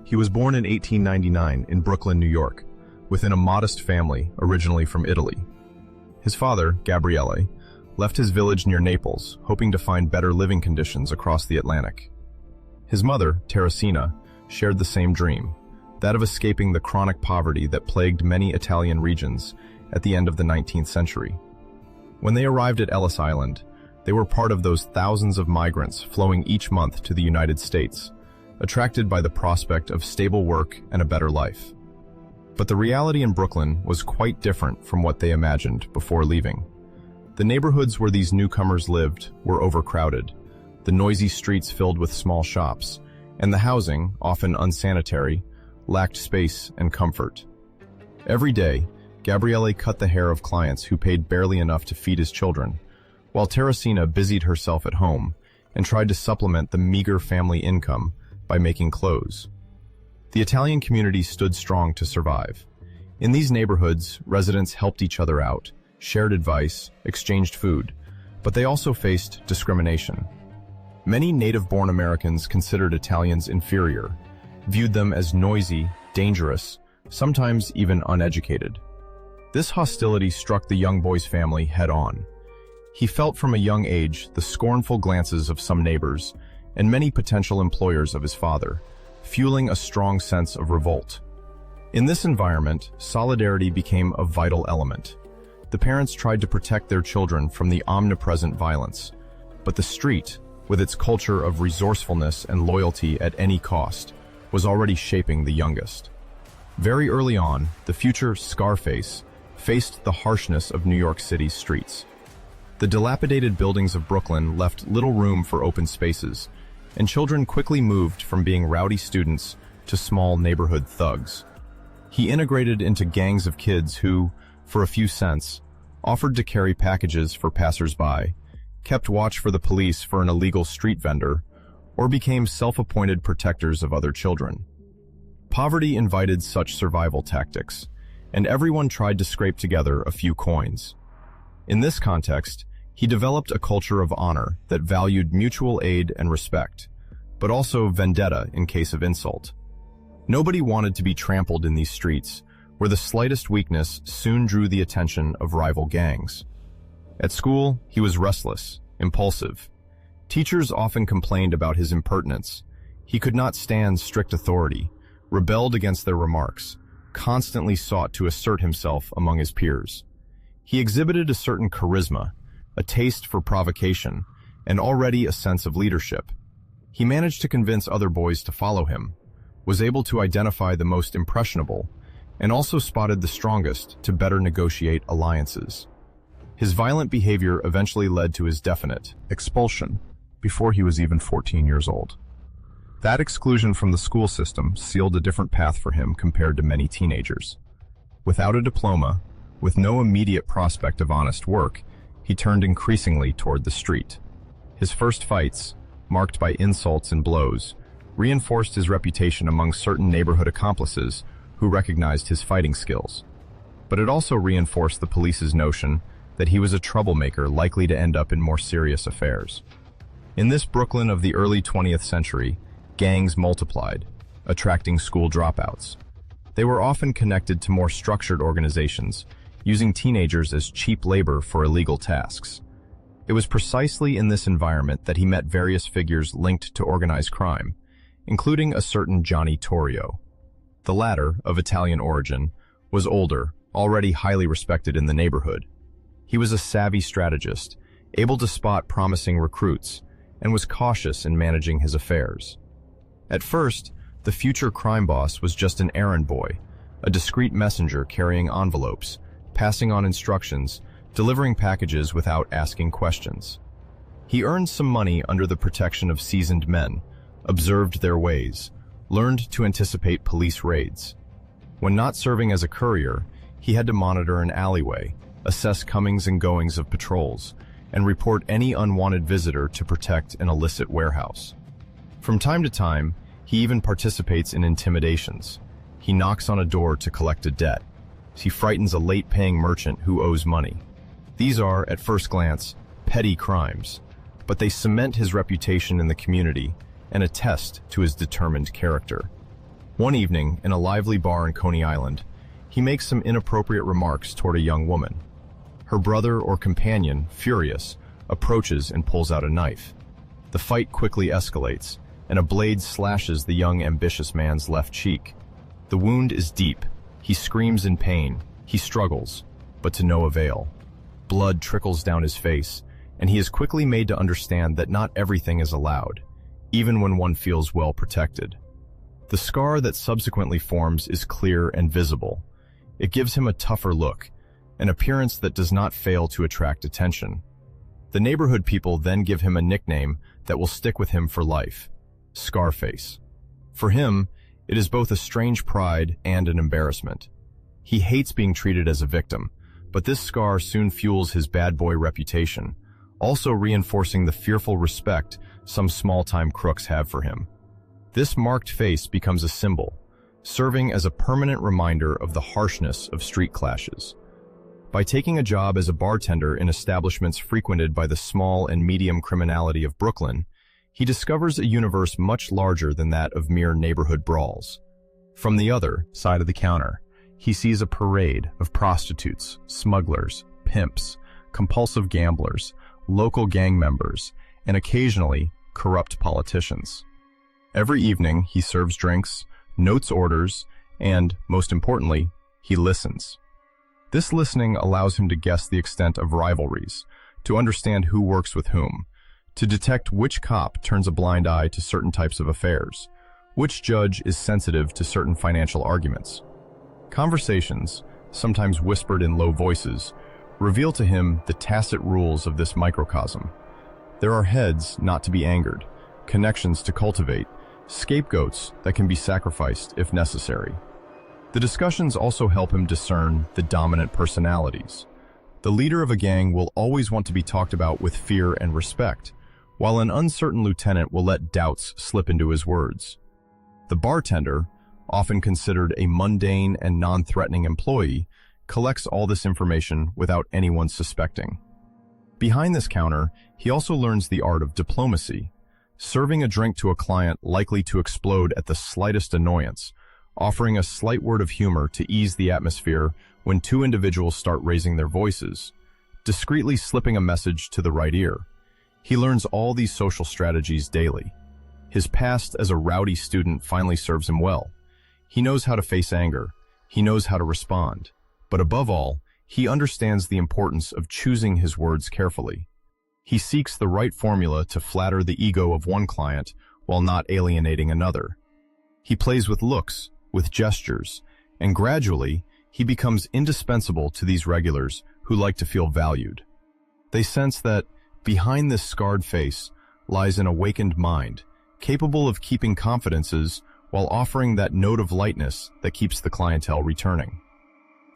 He was born in 1899 in Brooklyn, New York, within a modest family originally from Italy. His father, Gabriele, left his village near Naples, hoping to find better living conditions across the Atlantic. His mother, Teresina, shared the same dream, that of escaping the chronic poverty that plagued many Italian regions at the end of the 19th century. When they arrived at Ellis Island, they were part of those thousands of migrants flowing each month to the United States, attracted by the prospect of stable work and a better life. But the reality in Brooklyn was quite different from what they imagined before leaving. The neighborhoods where these newcomers lived were overcrowded, the noisy streets filled with small shops, and the housing, often unsanitary, lacked space and comfort. Every day, Gabriele cut the hair of clients who paid barely enough to feed his children, while Teresina busied herself at home and tried to supplement the meager family income by making clothes. The Italian community stood strong to survive. In these neighborhoods, residents helped each other out, shared advice, exchanged food, but they also faced discrimination. Many native-born Americans considered Italians inferior, viewed them as noisy, dangerous, sometimes even uneducated. This hostility struck the young boy's family head-on. He felt from a young age the scornful glances of some neighbors and many potential employers of his father, fueling a strong sense of revolt. In this environment, solidarity became a vital element. The parents tried to protect their children from the omnipresent violence, but the street, with its culture of resourcefulness and loyalty at any cost, was already shaping the youngest. Very early on, the future Scarface faced the harshness of New York City's streets. The dilapidated buildings of Brooklyn left little room for open spaces, and children quickly moved from being rowdy students to small neighborhood thugs. He integrated into gangs of kids who, for a few cents, offered to carry packages for passers-by, kept watch for the police for an illegal street vendor, or became self-appointed protectors of other children. Poverty invited such survival tactics, and everyone tried to scrape together a few coins. In this context, he developed a culture of honor that valued mutual aid and respect, but also vendetta in case of insult. Nobody wanted to be trampled in these streets, where the slightest weakness soon drew the attention of rival gangs. At school, he was restless, impulsive. Teachers often complained about his impertinence. He could not stand strict authority, rebelled against their remarks, constantly sought to assert himself among his peers. He exhibited a certain charisma, a taste for provocation, and already a sense of leadership. He managed to convince other boys to follow him, was able to identify the most impressionable, and also spotted the strongest to better negotiate alliances. His violent behavior eventually led to his definite expulsion before he was even 14 years old. That exclusion from the school system sealed a different path for him compared to many teenagers. Without a diploma, with no immediate prospect of honest work, he turned increasingly toward the street. His first fights, marked by insults and blows, reinforced his reputation among certain neighborhood accomplices who recognized his fighting skills. But it also reinforced the police's notion that he was a troublemaker likely to end up in more serious affairs. In this Brooklyn of the early 20th century, gangs multiplied, attracting school dropouts. They were often connected to more structured organizations, using teenagers as cheap labor for illegal tasks. It was precisely in this environment that he met various figures linked to organized crime, including a certain Johnny Torrio. The latter, of Italian origin, was older, already highly respected in the neighborhood. He was a savvy strategist, able to spot promising recruits, and was cautious in managing his affairs. At first, the future crime boss was just an errand boy, a discreet messenger carrying envelopes, passing on instructions, delivering packages without asking questions. He earned some money under the protection of seasoned men, observed their ways, learned to anticipate police raids. When not serving as a courier, he had to monitor an alleyway, assess comings and goings of patrols, and report any unwanted visitor to protect an illicit warehouse. From time to time, he even participates in intimidations. He knocks on a door to collect a debt. He frightens a late-paying merchant who owes money. These are, at first glance, petty crimes, but they cement his reputation in the community and attest to his determined character. One evening, in a lively bar in Coney Island, he makes some inappropriate remarks toward a young woman. Her brother or companion, furious, approaches and pulls out a knife. The fight quickly escalates, and a blade slashes the young, ambitious man's left cheek. The wound is deep. He screams in pain. He struggles, but to no avail. Blood trickles down his face, and he is quickly made to understand that not everything is allowed, even when one feels well protected. The scar that subsequently forms is clear and visible. It gives him a tougher look, an appearance that does not fail to attract attention. The neighborhood people then give him a nickname that will stick with him for life: Scarface. For him, it is both a strange pride and an embarrassment. He hates being treated as a victim, but this scar soon fuels his bad boy reputation, also reinforcing the fearful respect some small-time crooks have for him. This marked face becomes a symbol, serving as a permanent reminder of the harshness of street clashes. By taking a job as a bartender in establishments frequented by the small and medium criminality of Brooklyn, he discovers a universe much larger than that of mere neighborhood brawls. From the other side of the counter, he sees a parade of prostitutes, smugglers, pimps, compulsive gamblers, local gang members, and occasionally corrupt politicians. Every evening, he serves drinks, notes orders, and, most importantly, he listens. This listening allows him to guess the extent of rivalries, to understand who works with whom, to detect which cop turns a blind eye to certain types of affairs, which judge is sensitive to certain financial arguments. Conversations, sometimes whispered in low voices, reveal to him the tacit rules of this microcosm. There are heads not to be angered, connections to cultivate, scapegoats that can be sacrificed if necessary. The discussions also help him discern the dominant personalities. The leader of a gang will always want to be talked about with fear and respect, while an uncertain lieutenant will let doubts slip into his words. The bartender, often considered a mundane and non-threatening employee, collects all this information without anyone suspecting. Behind this counter, he also learns the art of diplomacy, serving a drink to a client likely to explode at the slightest annoyance, offering a slight word of humor to ease the atmosphere when two individuals start raising their voices, discreetly slipping a message to the right ear. He learns all these social strategies daily. His past as a rowdy student finally serves him well. He knows how to face anger. He knows how to respond. But above all, he understands the importance of choosing his words carefully. He seeks the right formula to flatter the ego of one client while not alienating another. He plays with looks, with gestures, and gradually, he becomes indispensable to these regulars who like to feel valued. They sense that behind this scarred face lies an awakened mind, capable of keeping confidences while offering that note of lightness that keeps the clientele returning.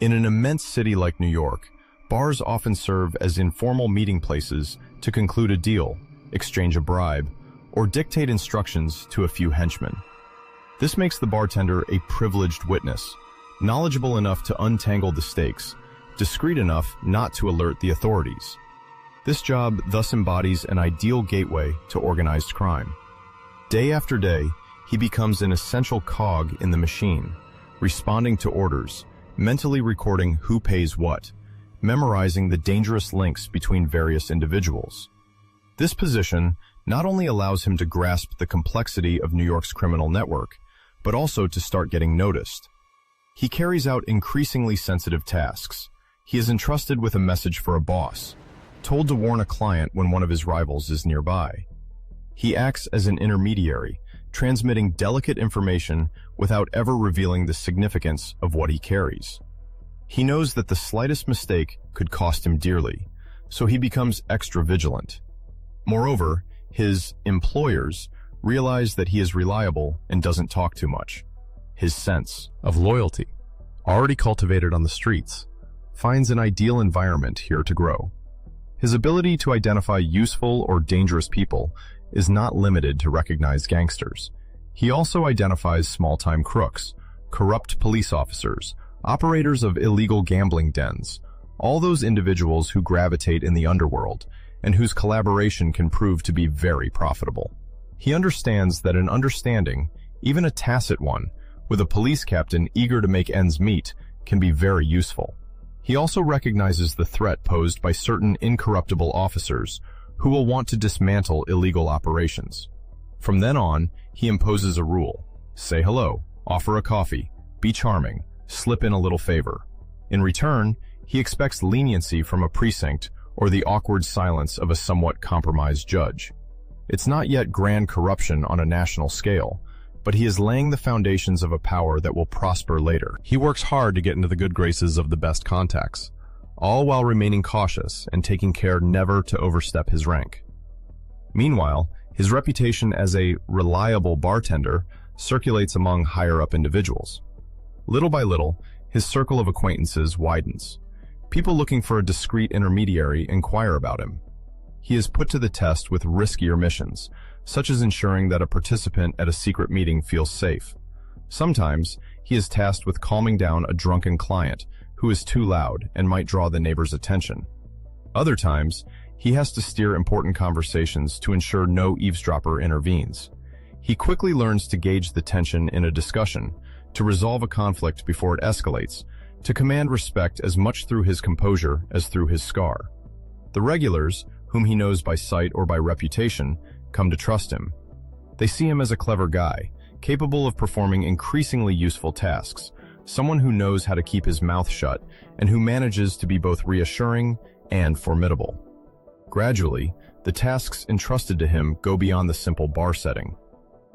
In an immense city like New York, bars often serve as informal meeting places to conclude a deal, exchange a bribe, or dictate instructions to a few henchmen. This makes the bartender a privileged witness, knowledgeable enough to untangle the stakes, discreet enough not to alert the authorities. This job thus embodies an ideal gateway to organized crime. Day after day, he becomes an essential cog in the machine, responding to orders, mentally recording who pays what, memorizing the dangerous links between various individuals. This position not only allows him to grasp the complexity of New York's criminal network, but also to start getting noticed. He carries out increasingly sensitive tasks. He is entrusted with a message for a boss, told to warn a client when one of his rivals is nearby. He acts as an intermediary, transmitting delicate information without ever revealing the significance of what he carries. He knows that the slightest mistake could cost him dearly, so he becomes extra vigilant. Moreover, his employers realize that he is reliable and doesn't talk too much. His sense of loyalty, already cultivated on the streets, finds an ideal environment here to grow. His ability to identify useful or dangerous people is not limited to recognized gangsters. He also identifies small-time crooks, corrupt police officers, operators of illegal gambling dens, all those individuals who gravitate in the underworld and whose collaboration can prove to be very profitable. He understands that an understanding, even a tacit one, with a police captain eager to make ends meet, can be very useful. He also recognizes the threat posed by certain incorruptible officers who will want to dismantle illegal operations. From then on, he imposes a rule. Say hello, offer a coffee, be charming, slip in a little favor. In return, he expects leniency from a precinct or the awkward silence of a somewhat compromised judge. It's not yet grand corruption on a national scale, but he is laying the foundations of a power that will prosper later. He works hard to get into the good graces of the best contacts, all while remaining cautious and taking care never to overstep his rank. Meanwhile, his reputation as a reliable bartender circulates among higher-up individuals. Little by little, his circle of acquaintances widens. People looking for a discreet intermediary inquire about him. He is put to the test with riskier missions, such as ensuring that a participant at a secret meeting feels safe. Sometimes, he is tasked with calming down a drunken client who is too loud and might draw the neighbor's attention. Other times, he has to steer important conversations to ensure no eavesdropper intervenes. He quickly learns to gauge the tension in a discussion, to resolve a conflict before it escalates, to command respect as much through his composure as through his scar. The regulars, whom he knows by sight or by reputation, come to trust him. They see him as a clever guy, capable of performing increasingly useful tasks, someone who knows how to keep his mouth shut and who manages to be both reassuring and formidable. Gradually, the tasks entrusted to him go beyond the simple bar setting.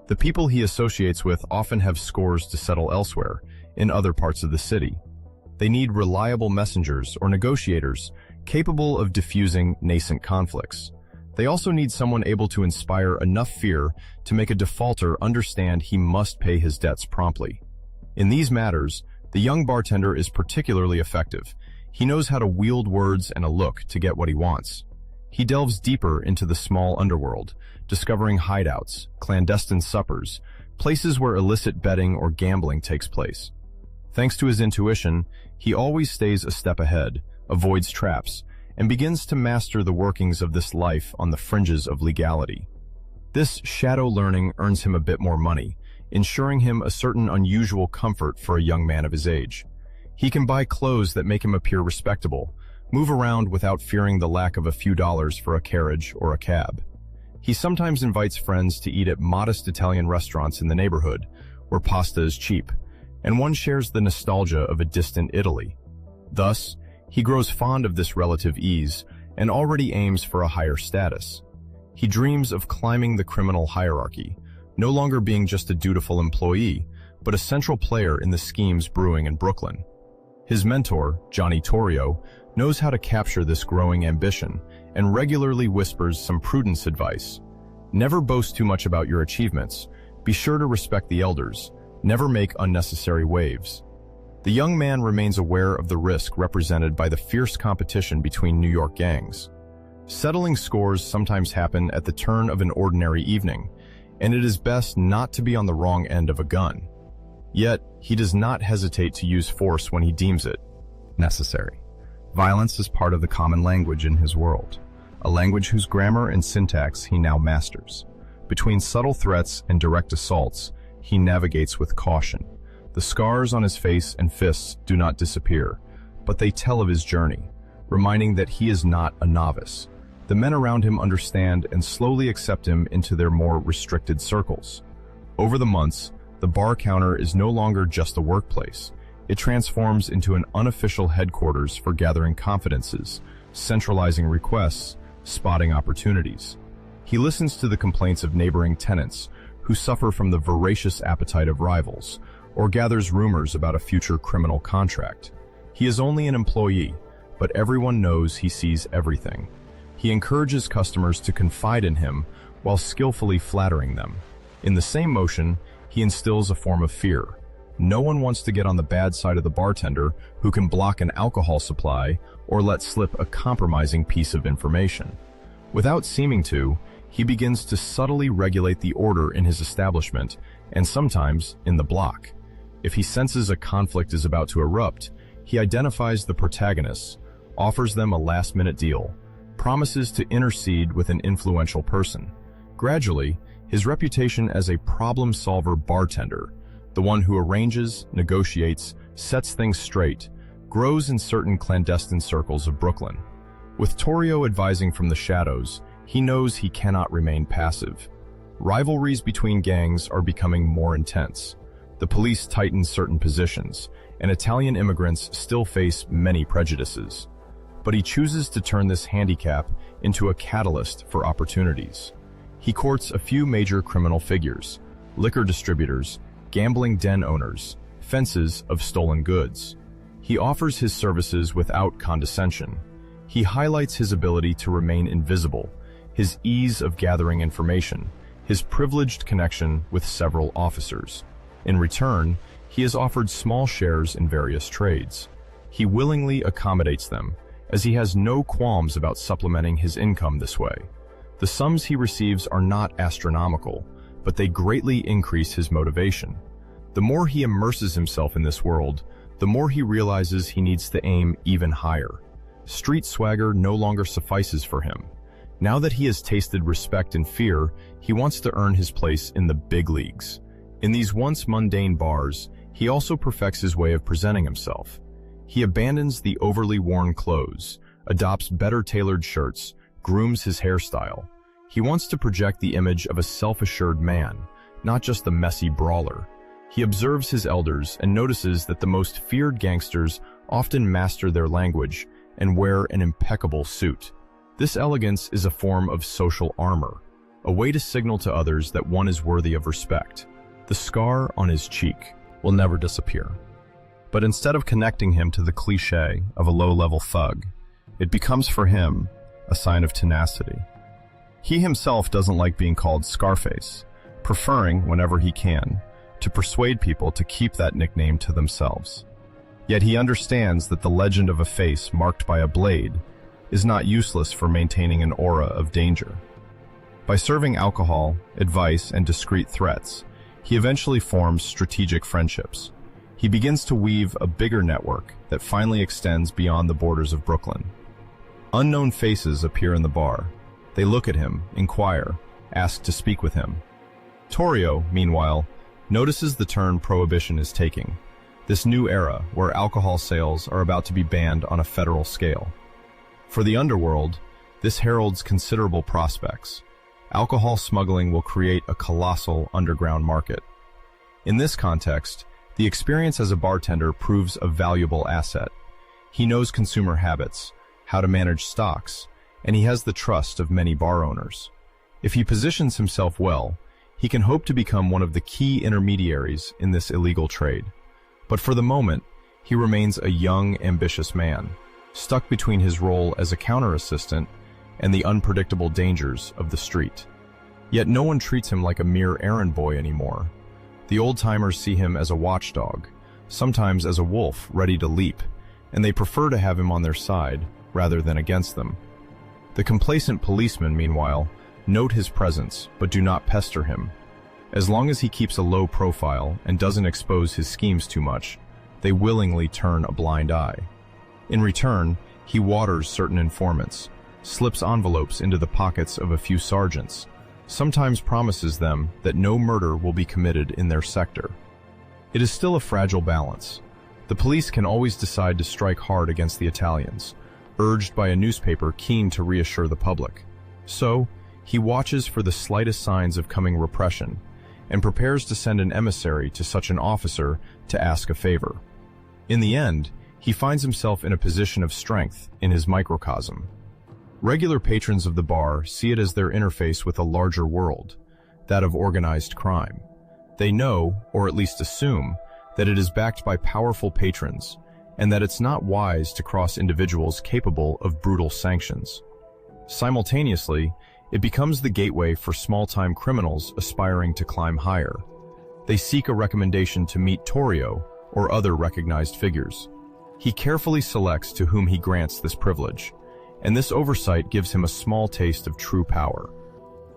The people he associates with often have scores to settle elsewhere, in other parts of the city. They need reliable messengers or negotiators capable of diffusing nascent conflicts. They also need someone able to inspire enough fear to make a defaulter understand he must pay his debts promptly. In these matters, the young bartender is particularly effective. He knows how to wield words and a look to get what he wants. He delves deeper into the small underworld, discovering hideouts, clandestine suppers, places where illicit betting or gambling takes place. Thanks to his intuition, he always stays a step ahead, avoids traps, and begins to master the workings of this life on the fringes of legality. This shadow learning earns him a bit more money, ensuring him a certain unusual comfort for a young man of his age. He can buy clothes that make him appear respectable, move around without fearing the lack of a few dollars for a carriage or a cab. He sometimes invites friends to eat at modest Italian restaurants in the neighborhood, where pasta is cheap, and one shares the nostalgia of a distant Italy. Thus, he grows fond of this relative ease and already aims for a higher status. He dreams of climbing the criminal hierarchy, no longer being just a dutiful employee, but a central player in the schemes brewing in Brooklyn. His mentor, Johnny Torrio, knows how to capture this growing ambition and regularly whispers some prudence advice. Never boast too much about your achievements. Be sure to respect the elders. Never make unnecessary waves. The young man remains aware of the risk represented by the fierce competition between New York gangs. Settling scores sometimes happen at the turn of an ordinary evening, and it is best not to be on the wrong end of a gun. Yet, he does not hesitate to use force when he deems it necessary. Violence is part of the common language in his world, a language whose grammar and syntax he now masters. Between subtle threats and direct assaults, he navigates with caution. The scars on his face and fists do not disappear, but they tell of his journey, reminding that he is not a novice. The men around him understand and slowly accept him into their more restricted circles. Over the months, the bar counter is no longer just a workplace. It transforms into an unofficial headquarters for gathering confidences, centralizing requests, spotting opportunities. He listens to the complaints of neighboring tenants who suffer from the voracious appetite of rivals, or gathers rumors about a future criminal contract. He is only an employee, but everyone knows he sees everything. He encourages customers to confide in him while skillfully flattering them. In the same motion, he instills a form of fear. No one wants to get on the bad side of the bartender who can block an alcohol supply or let slip a compromising piece of information. Without seeming to, he begins to subtly regulate the order in his establishment and sometimes in the block. If he senses a conflict is about to erupt, he identifies the protagonists, offers them a last-minute deal, promises to intercede with an influential person. Gradually, his reputation as a problem-solver bartender the one who arranges, negotiates, sets things straight, grows in certain clandestine circles of Brooklyn. With Torrio advising from the shadows, he knows he cannot remain passive. Rivalries between gangs are becoming more intense. The police tighten certain positions, and Italian immigrants still face many prejudices. But he chooses to turn this handicap into a catalyst for opportunities. He courts a few major criminal figures: liquor distributors, gambling den owners, fences of stolen goods. He offers his services without condescension. He highlights his ability to remain invisible, his ease of gathering information, his privileged connection with several officers. In return, he is offered small shares in various trades. He willingly accommodates them, as he has no qualms about supplementing his income this way. The sums he receives are not astronomical, but they greatly increase his motivation. The more he immerses himself in this world, the more he realizes he needs to aim even higher. Street swagger no longer suffices for him. Now that he has tasted respect and fear, he wants to earn his place in the big leagues. In these once mundane bars, he also perfects his way of presenting himself. He abandons the overly worn clothes, adopts better tailored shirts, grooms his hairstyle. He wants to project the image of a self-assured man, not just a messy brawler. He observes his elders and notices that the most feared gangsters often master their language and wear an impeccable suit. This elegance is a form of social armor, a way to signal to others that one is worthy of respect. The scar on his cheek will never disappear. But instead of connecting him to the cliché of a low-level thug, it becomes for him a sign of tenacity. He himself doesn't like being called Scarface, preferring, whenever he can, to persuade people to keep that nickname to themselves. Yet he understands that the legend of a face marked by a blade is not useless for maintaining an aura of danger. By serving alcohol, advice, and discreet threats, he eventually forms strategic friendships. He begins to weave a bigger network that finally extends beyond the borders of Brooklyn. Unknown faces appear in the bar. They look at him, inquire, ask to speak with him. Torrio, meanwhile, notices the turn Prohibition is taking, this new era where alcohol sales are about to be banned on a federal scale. For the underworld, this heralds considerable prospects. Alcohol smuggling will create a colossal underground market. In this context, the experience as a bartender proves a valuable asset. He knows consumer habits, how to manage stocks, and he has the trust of many bar owners. If he positions himself well, he can hope to become one of the key intermediaries in this illegal trade. But for the moment, he remains a young, ambitious man, stuck between his role as a counter-assistant and the unpredictable dangers of the street. Yet no one treats him like a mere errand boy anymore. The old-timers see him as a watchdog, sometimes as a wolf ready to leap, and they prefer to have him on their side rather than against them. The complacent policemen, meanwhile, note his presence but do not pester him. As long as he keeps a low profile and doesn't expose his schemes too much, they willingly turn a blind eye. In return, he waters certain informants, slips envelopes into the pockets of a few sergeants, sometimes promises them that no murder will be committed in their sector. It is still a fragile balance. The police can always decide to strike hard against the Italians, urged by a newspaper keen to reassure the public. So, he watches for the slightest signs of coming repression and prepares to send an emissary to such an officer to ask a favor. In the end, he finds himself in a position of strength in his microcosm. Regular patrons of the bar see it as their interface with a larger world, that of organized crime. They know, or at least assume, that it is backed by powerful patrons, and that it's not wise to cross individuals capable of brutal sanctions. Simultaneously, it becomes the gateway for small-time criminals aspiring to climb higher. They seek a recommendation to meet Torrio or other recognized figures. He carefully selects to whom he grants this privilege, and this oversight gives him a small taste of true power.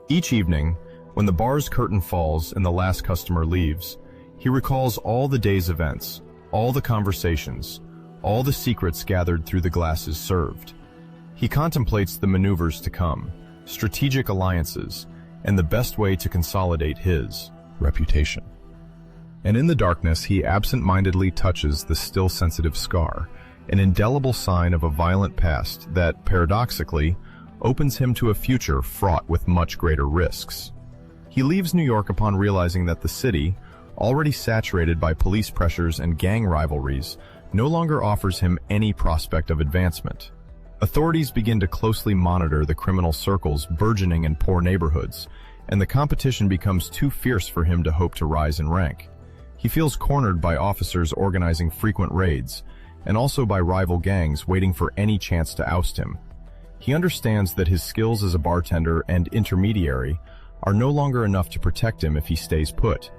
Each evening, when the bar's curtain falls and the last customer leaves, he recalls all the day's events, all the conversations, all the secrets gathered through the glasses served. He contemplates the maneuvers to come, strategic alliances, and the best way to consolidate his reputation. And in the darkness, he absent-mindedly touches the still sensitive scar, an indelible sign of a violent past that, paradoxically, opens him to a future fraught with much greater risks. He leaves New York upon realizing that the city, already saturated by police pressures and gang rivalries, no longer offers him any prospect of advancement. Authorities begin to closely monitor the criminal circles burgeoning in poor neighborhoods, and the competition becomes too fierce for him to hope to rise in rank. He feels cornered by officers organizing frequent raids, and also by rival gangs waiting for any chance to oust him. He understands that his skills as a bartender and intermediary are no longer enough to protect him if he stays put.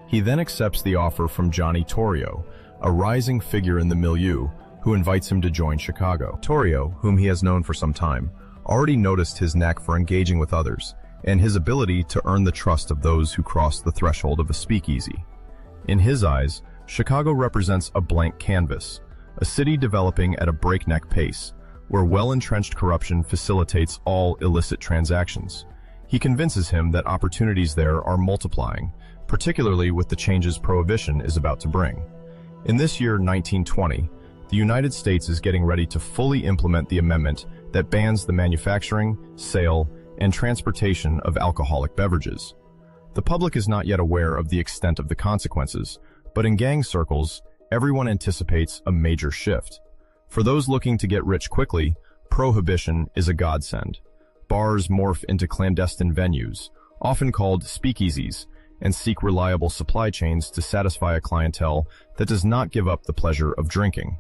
He then accepts the offer from Johnny Torrio, a rising figure in the milieu, who invites him to join Chicago. Torrio, whom he has known for some time, already noticed his knack for engaging with others, and his ability to earn the trust of those who cross the threshold of a speakeasy. In his eyes, Chicago represents a blank canvas, a city developing at a breakneck pace, where well-entrenched corruption facilitates all illicit transactions. He convinces him that opportunities there are multiplying, particularly with the changes Prohibition is about to bring. In this year, 1920, the United States is getting ready to fully implement the amendment that bans the manufacturing, sale, and transportation of alcoholic beverages. The public is not yet aware of the extent of the consequences, but in gang circles, everyone anticipates a major shift. For those looking to get rich quickly, Prohibition is a godsend. Bars morph into clandestine venues, often called speakeasies, and seek reliable supply chains to satisfy a clientele that does not give up the pleasure of drinking.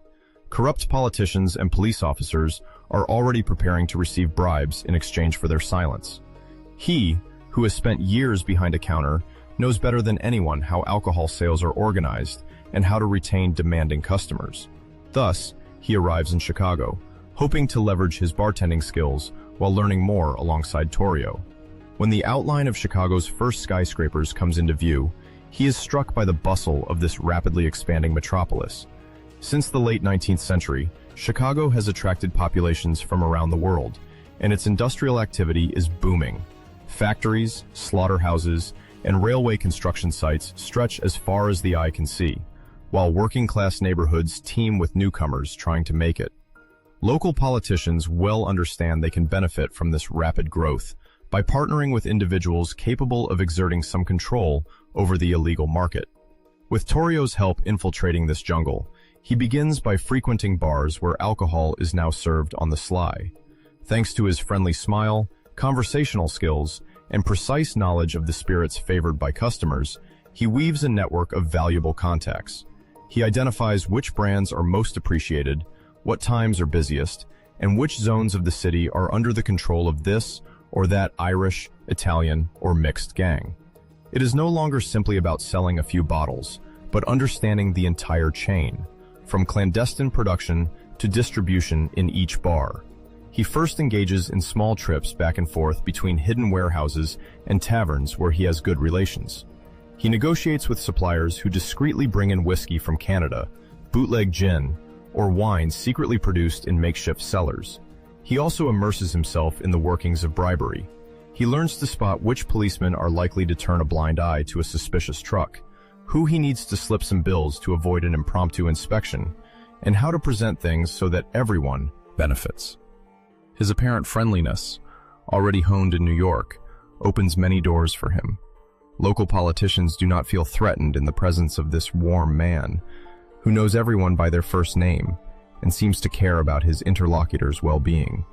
Corrupt politicians and police officers are already preparing to receive bribes in exchange for their silence. He, who has spent years behind a counter, knows better than anyone how alcohol sales are organized and how to retain demanding customers. Thus, he arrives in Chicago, hoping to leverage his bartending skills while learning more alongside Torrio. When the outline of Chicago's first skyscrapers comes into view, he is struck by the bustle of this rapidly expanding metropolis. Since the late 19th century, Chicago has attracted populations from around the world, and its industrial activity is booming. Factories, slaughterhouses, and railway construction sites stretch as far as the eye can see, while working-class neighborhoods teem with newcomers trying to make it. Local politicians well understand they can benefit from this rapid growth by partnering with individuals capable of exerting some control over the illegal market. With Torrio's help infiltrating this jungle, he begins by frequenting bars where alcohol is now served on the sly. Thanks to his friendly smile, conversational skills, and precise knowledge of the spirits favored by customers, he weaves a network of valuable contacts. He identifies which brands are most appreciated, what times are busiest, and which zones of the city are under the control of this or that Irish, Italian, or mixed gang. It is no longer simply about selling a few bottles, but understanding the entire chain, from clandestine production to distribution in each bar. He first engages in small trips back and forth between hidden warehouses and taverns where he has good relations. He negotiates with suppliers who discreetly bring in whiskey from Canada, bootleg gin, or wine secretly produced in makeshift cellars. He also immerses himself in the workings of bribery. He learns to spot which policemen are likely to turn a blind eye to a suspicious truck, who he needs to slip some bills to avoid an impromptu inspection, and how to present things so that everyone benefits. His apparent friendliness, already honed in New York, opens many doors for him. Local politicians do not feel threatened in the presence of this warm man, who knows everyone by their first name and seems to care about his interlocutors' well-being.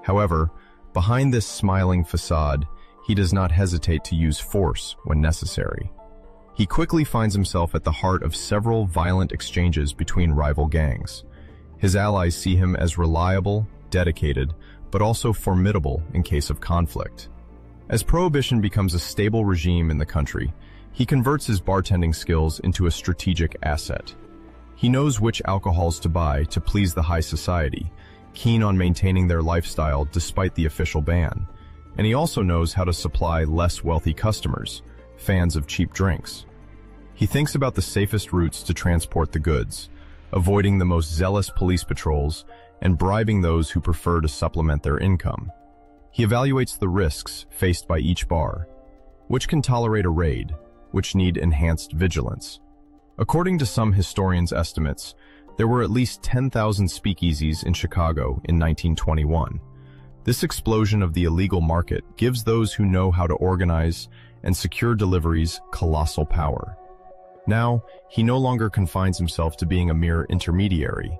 However, behind this smiling facade, he does not hesitate to use force when necessary. He quickly finds himself at the heart of several violent exchanges between rival gangs. His allies see him as reliable, dedicated, but also formidable in case of conflict. As Prohibition becomes a stable regime in the country, he converts his bartending skills into a strategic asset. He knows which alcohols to buy to please the high society, keen on maintaining their lifestyle despite the official ban. And he also knows how to supply less wealthy customers, fans of cheap drinks. He thinks about the safest routes to transport the goods, avoiding the most zealous police patrols and bribing those who prefer to supplement their income. He evaluates the risks faced by each bar, which can tolerate a raid, which need enhanced vigilance. According to some historians' estimates, there were at least 10,000 speakeasies in Chicago in 1921. This explosion of the illegal market gives those who know how to organize and secure deliveries colossal power. Now, he no longer confines himself to being a mere intermediary.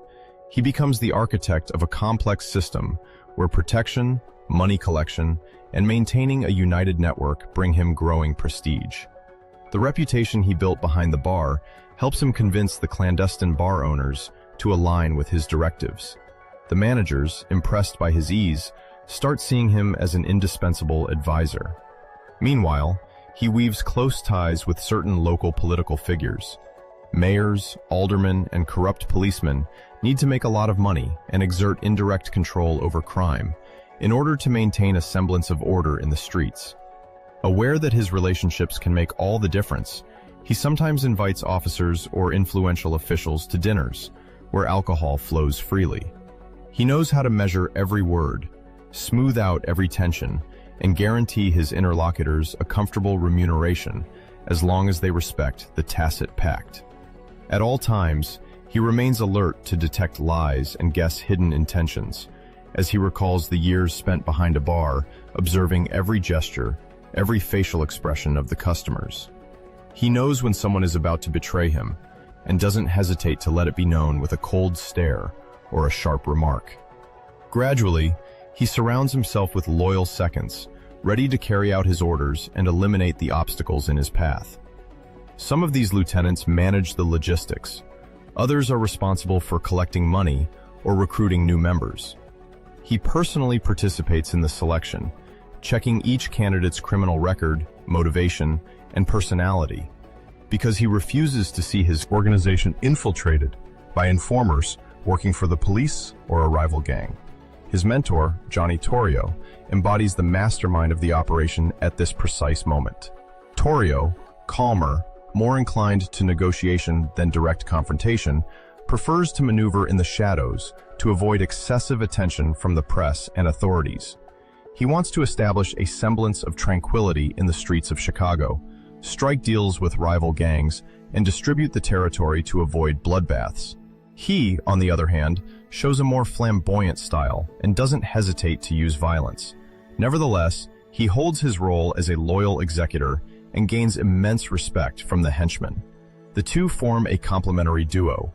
He becomes the architect of a complex system where protection, money collection, and maintaining a united network bring him growing prestige. The reputation he built behind the bar helps him convince the clandestine bar owners to align with his directives. The managers, impressed by his ease, start seeing him as an indispensable advisor. Meanwhile, he weaves close ties with certain local political figures. Mayors, aldermen, and corrupt policemen need to make a lot of money and exert indirect control over crime in order to maintain a semblance of order in the streets. Aware that his relationships can make all the difference, he sometimes invites officers or influential officials to dinners, where alcohol flows freely. He knows how to measure every word, smooth out every tension, and guarantee his interlocutors a comfortable remuneration as long as they respect the tacit pact. At all times, he remains alert to detect lies and guess hidden intentions, as he recalls the years spent behind a bar, observing every gesture, every facial expression of the customers. He knows when someone is about to betray him, and doesn't hesitate to let it be known with a cold stare or a sharp remark. Gradually, he surrounds himself with loyal seconds, ready to carry out his orders and eliminate the obstacles in his path. Some of these lieutenants manage the logistics. Others are responsible for collecting money or recruiting new members. He personally participates in the selection, checking each candidate's criminal record, motivation, and personality, because he refuses to see his organization infiltrated by informers working for the police or a rival gang. His mentor, Johnny Torrio, embodies the mastermind of the operation at this precise moment. Torrio, calmer, more inclined to negotiation than direct confrontation, prefers to maneuver in the shadows to avoid excessive attention from the press and authorities. He wants to establish a semblance of tranquility in the streets of Chicago, strike deals with rival gangs, and distribute the territory to avoid bloodbaths. He, on the other hand, shows a more flamboyant style and doesn't hesitate to use violence. Nevertheless, he holds his role as a loyal executor and gains immense respect from the henchmen. The two form a complementary duo.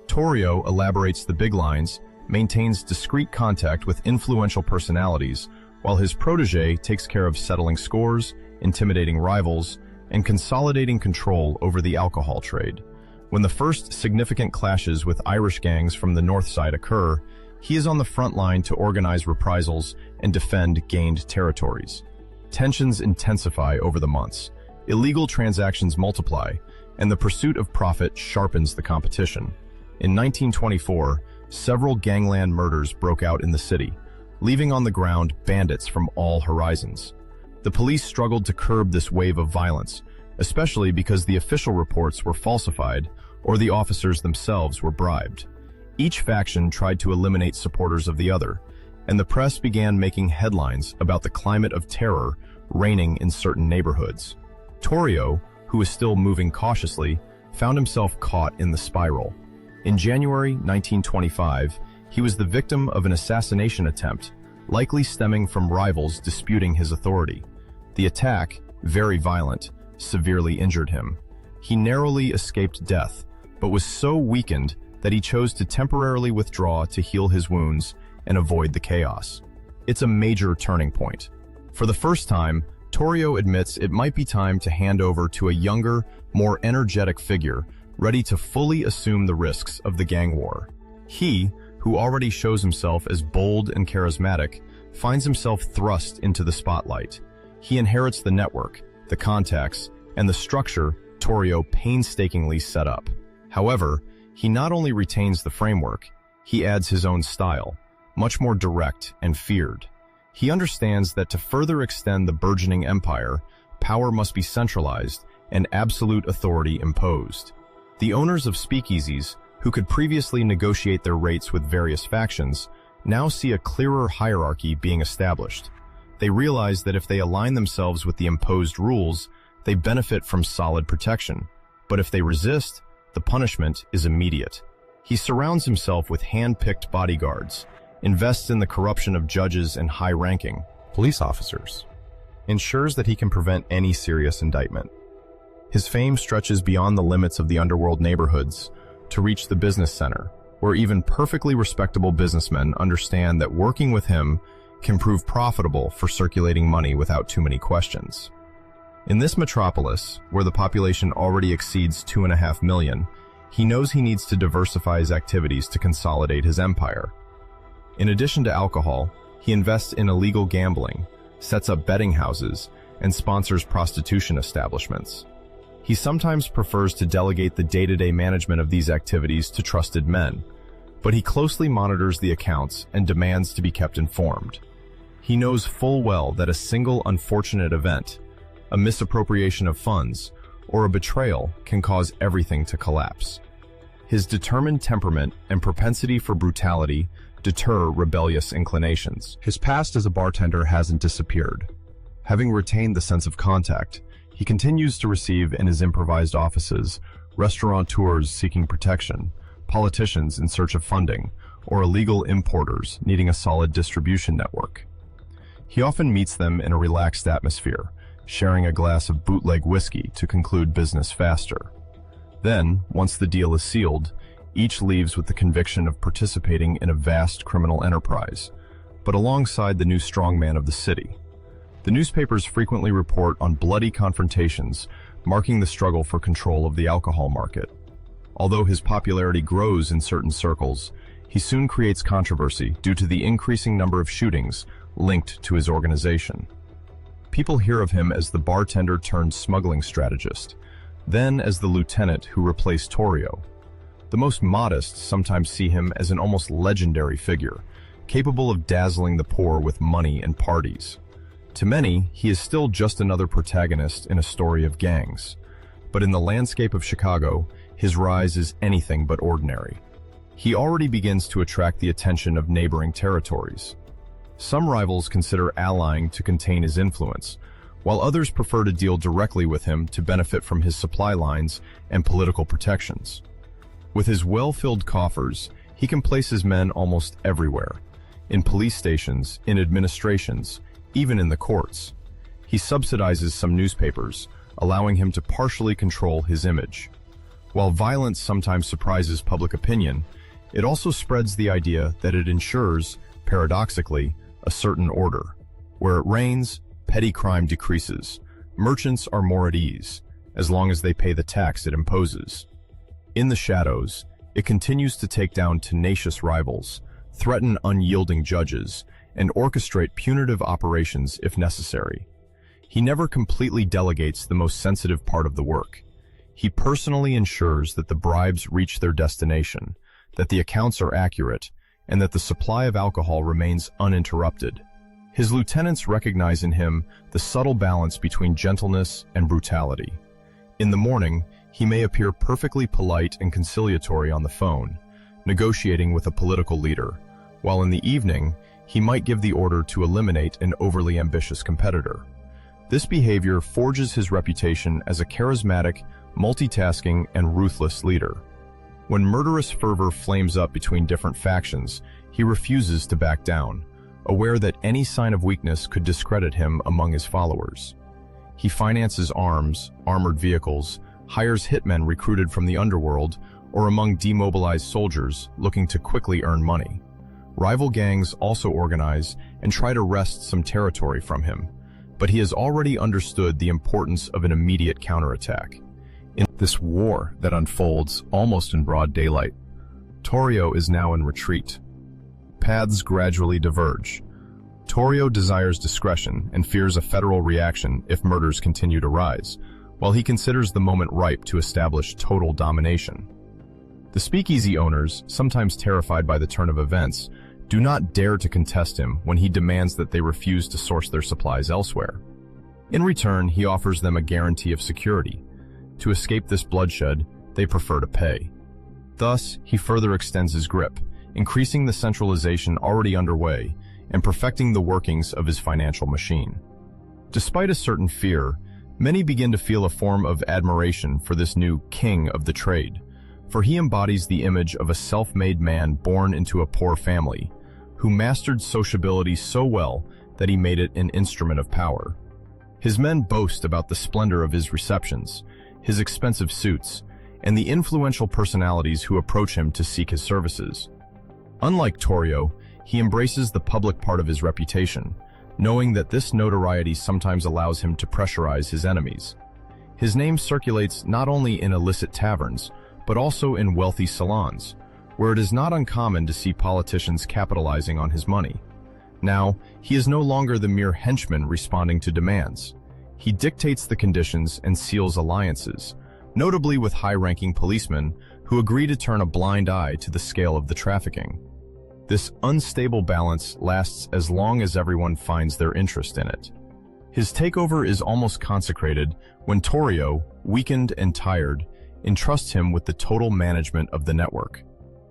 Torrio elaborates the big lines, maintains discreet contact with influential personalities, while his protege takes care of settling scores, intimidating rivals, and consolidating control over the alcohol trade. When the first significant clashes with Irish gangs from the north side occur, he is on the front line to organize reprisals and defend gained territories. Tensions intensify over the months. Illegal transactions multiply, and the pursuit of profit sharpens the competition. In 1924, several gangland murders broke out in the city, leaving on the ground bandits from all horizons. The police struggled to curb this wave of violence, especially because the official reports were falsified or the officers themselves were bribed. Each faction tried to eliminate supporters of the other, and the press began making headlines about the climate of terror reigning in certain neighborhoods. Torrio, who was still moving cautiously, found himself caught in the spiral. In January 1925, he was the victim of an assassination attempt, likely stemming from rivals disputing his authority. The attack, very violent, severely injured him. He narrowly escaped death, but was so weakened that he chose to temporarily withdraw to heal his wounds and avoid the chaos. It's a major turning point. For the first time, Torrio admits it might be time to hand over to a younger, more energetic figure, ready to fully assume the risks of the gang war. He, who already shows himself as bold and charismatic, finds himself thrust into the spotlight. He inherits the network, the contacts, and the structure Torrio painstakingly set up. However, he not only retains the framework, he adds his own style, much more direct and feared. He understands that to further extend the burgeoning empire, power must be centralized and absolute authority imposed. The owners of speakeasies, who could previously negotiate their rates with various factions, now see a clearer hierarchy being established. They realize that if they align themselves with the imposed rules, they benefit from solid protection. But if they resist, the punishment is immediate. He surrounds himself with hand-picked bodyguards, invests in the corruption of judges and high-ranking police officers, ensures that he can prevent any serious indictment. His fame stretches beyond the limits of the underworld neighborhoods to reach the business center, where even perfectly respectable businessmen understand that working with him can prove profitable for circulating money without too many questions. In this metropolis, where the population already exceeds 2.5 million, he knows he needs to diversify his activities to consolidate his empire. In addition to alcohol, he invests in illegal gambling, sets up betting houses, and sponsors prostitution establishments. He sometimes prefers to delegate the day-to-day management of these activities to trusted men, but he closely monitors the accounts and demands to be kept informed. He knows full well that a single unfortunate event, a misappropriation of funds, or a betrayal can cause everything to collapse. His determined temperament and propensity for brutality deter rebellious inclinations. His past as a bartender hasn't disappeared. Having retained the sense of contact, he continues to receive in his improvised offices restaurateurs seeking protection, politicians in search of funding, or illegal importers needing a solid distribution network. He often meets them in a relaxed atmosphere, sharing a glass of bootleg whiskey to conclude business faster. Then, once the deal is sealed, each leaves with the conviction of participating in a vast criminal enterprise, but alongside the new strongman of the city. The newspapers frequently report on bloody confrontations, marking the struggle for control of the alcohol market. Although his popularity grows in certain circles, he soon creates controversy due to the increasing number of shootings linked to his organization. People hear of him as the bartender turned smuggling strategist, then as the lieutenant who replaced Torrio. The most modest sometimes see him as an almost legendary figure, capable of dazzling the poor with money and parties. To many, he is still just another protagonist in a story of gangs. But in the landscape of Chicago, his rise is anything but ordinary. He already begins to attract the attention of neighboring territories. Some rivals consider allying to contain his influence, while others prefer to deal directly with him to benefit from his supply lines and political protections. With his well-filled coffers, he can place his men almost everywhere, in police stations, in administrations, even in the courts. He subsidizes some newspapers, allowing him to partially control his image. While violence sometimes surprises public opinion, it also spreads the idea that it ensures, paradoxically, a certain order. Where it rains, petty crime decreases. Merchants are more at ease, as long as they pay the tax it imposes. In the shadows, it continues to take down tenacious rivals, threaten unyielding judges, and orchestrate punitive operations if necessary. He never completely delegates the most sensitive part of the work. He personally ensures that the bribes reach their destination, that the accounts are accurate, and that the supply of alcohol remains uninterrupted. His lieutenants recognize in him the subtle balance between gentleness and brutality. In the morning, he may appear perfectly polite and conciliatory on the phone, negotiating with a political leader, while in the evening, he might give the order to eliminate an overly ambitious competitor. This behavior forges his reputation as a charismatic, multitasking, and ruthless leader. When murderous fervor flames up between different factions, he refuses to back down, aware that any sign of weakness could discredit him among his followers. He finances arms, armored vehicles, hires hitmen recruited from the underworld, or among demobilized soldiers looking to quickly earn money. Rival gangs also organize and try to wrest some territory from him, but he has already understood the importance of an immediate counterattack. In this war that unfolds almost in broad daylight, Torrio is now in retreat. Paths gradually diverge. Torrio desires discretion and fears a federal reaction if murders continue to rise, while he considers the moment ripe to establish total domination. The speakeasy owners, sometimes terrified by the turn of events, do not dare to contest him when he demands that they refuse to source their supplies elsewhere. In return, he offers them a guarantee of security. To escape this bloodshed, they prefer to pay. Thus, he further extends his grip, increasing the centralization already underway and perfecting the workings of his financial machine. Despite a certain fear, Many begin to feel a form of admiration for this new king of the trade, for he embodies the image of a self-made man born into a poor family, who mastered sociability so well that he made it an instrument of power. His men boast about the splendor of his receptions, his expensive suits, and the influential personalities who approach him to seek his services. Unlike Torrio, he embraces the public part of his reputation, knowing that this notoriety sometimes allows him to pressurize his enemies. His name circulates not only in illicit taverns, but also in wealthy salons, where it is not uncommon to see politicians capitalizing on his money. Now, he is no longer the mere henchman responding to demands. He dictates the conditions and seals alliances, notably with high-ranking policemen who agree to turn a blind eye to the scale of the trafficking. This unstable balance lasts as long as everyone finds their interest in it. His takeover is almost consecrated when Torrio, weakened and tired, entrusts him with the total management of the network.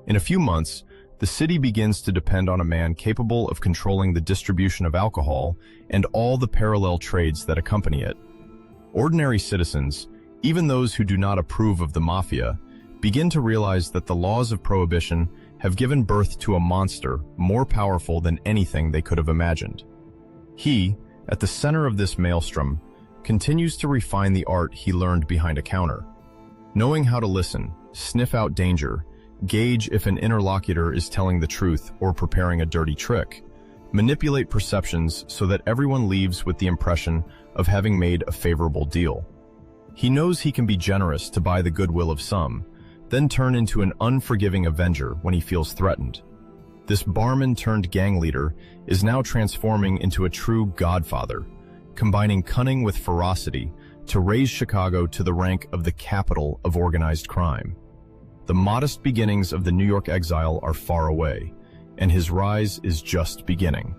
In a few months, the city begins to depend on a man capable of controlling the distribution of alcohol and all the parallel trades that accompany it. Ordinary citizens, even those who do not approve of the mafia, begin to realize that the laws of prohibition have given birth to a monster more powerful than anything they could have imagined. He, at the center of this maelstrom, continues to refine the art he learned behind a counter. Knowing how to listen, sniff out danger, gauge if an interlocutor is telling the truth or preparing a dirty trick, manipulate perceptions so that everyone leaves with the impression of having made a favorable deal. He knows he can be generous to buy the goodwill of some, then turn into an unforgiving avenger when he feels threatened. This barman-turned-gang leader is now transforming into a true godfather, combining cunning with ferocity to raise Chicago to the rank of the capital of organized crime. The modest beginnings of the New York exile are far away, and his rise is just beginning.